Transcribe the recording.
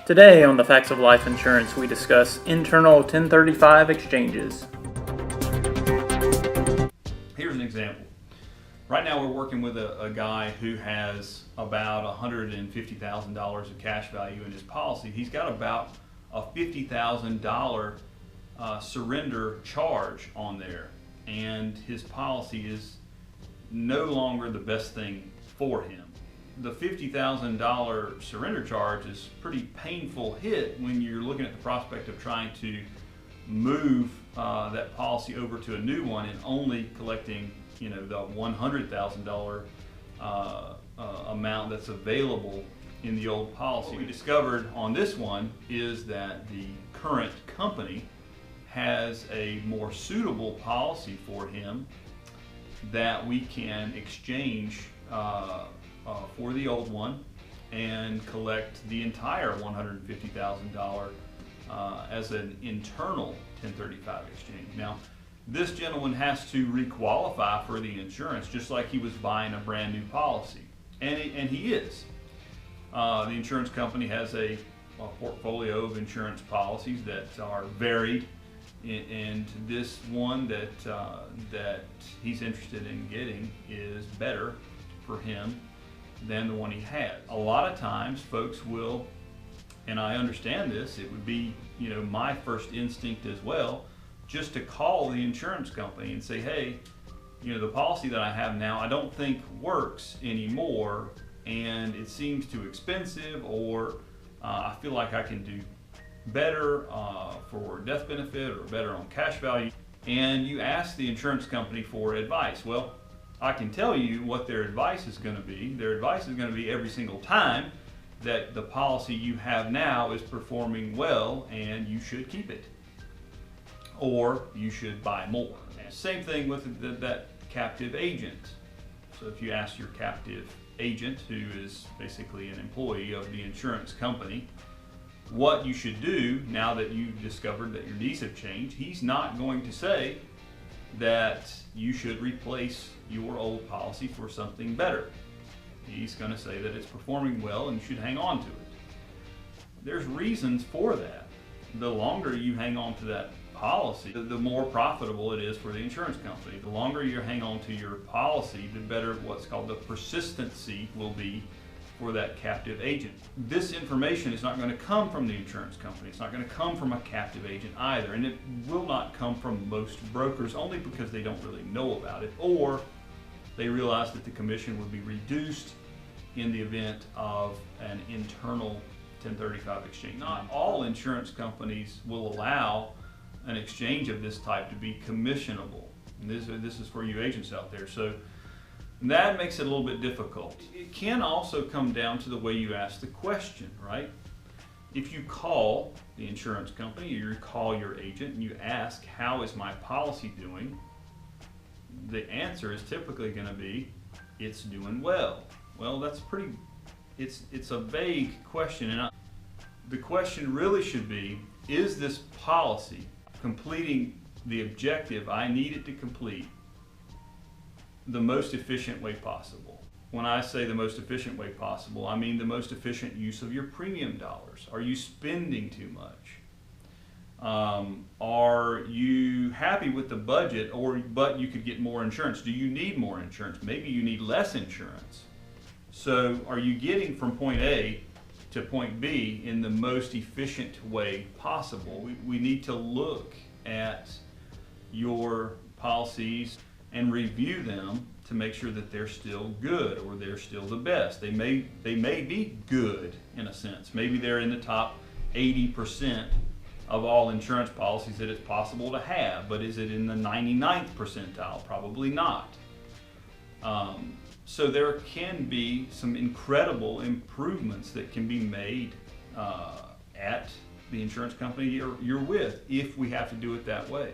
Today on the Facts of Life Insurance, we discuss internal 1035 exchanges. Here's an example. Right now we're working with a guy who has about $150,000 of cash value in his policy. He's got about a $50,000 surrender charge on there, and his policy is no longer the best thing for him. The $50,000 surrender charge is a pretty painful hit when you're looking at the prospect of trying to move that policy over to a new one and only collecting, the $100,000 amount that's available in the old policy. What we discovered on this one is that the current company has a more suitable policy for him that we can exchange for the old one and collect the entire $150,000 as an internal 1035 exchange. Now, this gentleman has to requalify for the insurance just like he was buying a brand new policy, and he is. The insurance company has a portfolio of insurance policies that are varied, and this one that he's interested in getting is better for him than the one he had. A lot of times folks will, and I understand this, it would be my first instinct as well, just to call the insurance company and say, hey, the policy that I have now I don't think works anymore, and it seems too expensive, or I feel like I can do better for death benefit or better on cash value. And you ask the insurance company for advice. Well, I can tell you what their advice is going to be. Their advice is going to be every single time that the policy you have now is performing well and you should keep it, or you should buy more. Same thing with that captive agent. So if you ask your captive agent, who is basically an employee of the insurance company, what you should do now that you've discovered that your needs have changed, he's not going to say that you should replace your old policy for something better. He's going to say that it's performing well and you should hang on to it. There's reasons for that. The longer you hang on to that policy, the more profitable it is for the insurance company. The longer you hang on to your policy, the better what's called the persistency will be for that captive agent. This information is not going to come from the insurance company. It's not going to come from a captive agent either, and it will not come from most brokers, only because they don't really know about it, or they realize that the commission would be reduced in the event of an internal 1035 exchange. Not all insurance companies will allow an exchange of this type to be commissionable. And this is for you agents out there. So that makes it a little bit difficult. It can also come down to the way you ask the question, right? If you call the insurance company, or you call your agent and you ask, how is my policy doing? The answer is typically going to be, it's doing well. Well, that's it's a vague question, and the question really should be, is this policy completing the objective I need it to complete the most efficient way possible? When I say the most efficient way possible, I mean the most efficient use of your premium dollars. Are you spending too much? Are you happy with the budget, but you could get more insurance? Do you need more insurance? Maybe you need less insurance. So are you getting from point A to point B in the most efficient way possible? We need to look at your policies and review them to make sure that they're still good, or they're still the best. They may be good in a sense. Maybe they're in the top 80% of all insurance policies that it's possible to have, but is it in the 99th percentile? Probably not. So there can be some incredible improvements that can be made at the insurance company you're with, if we have to do it that way.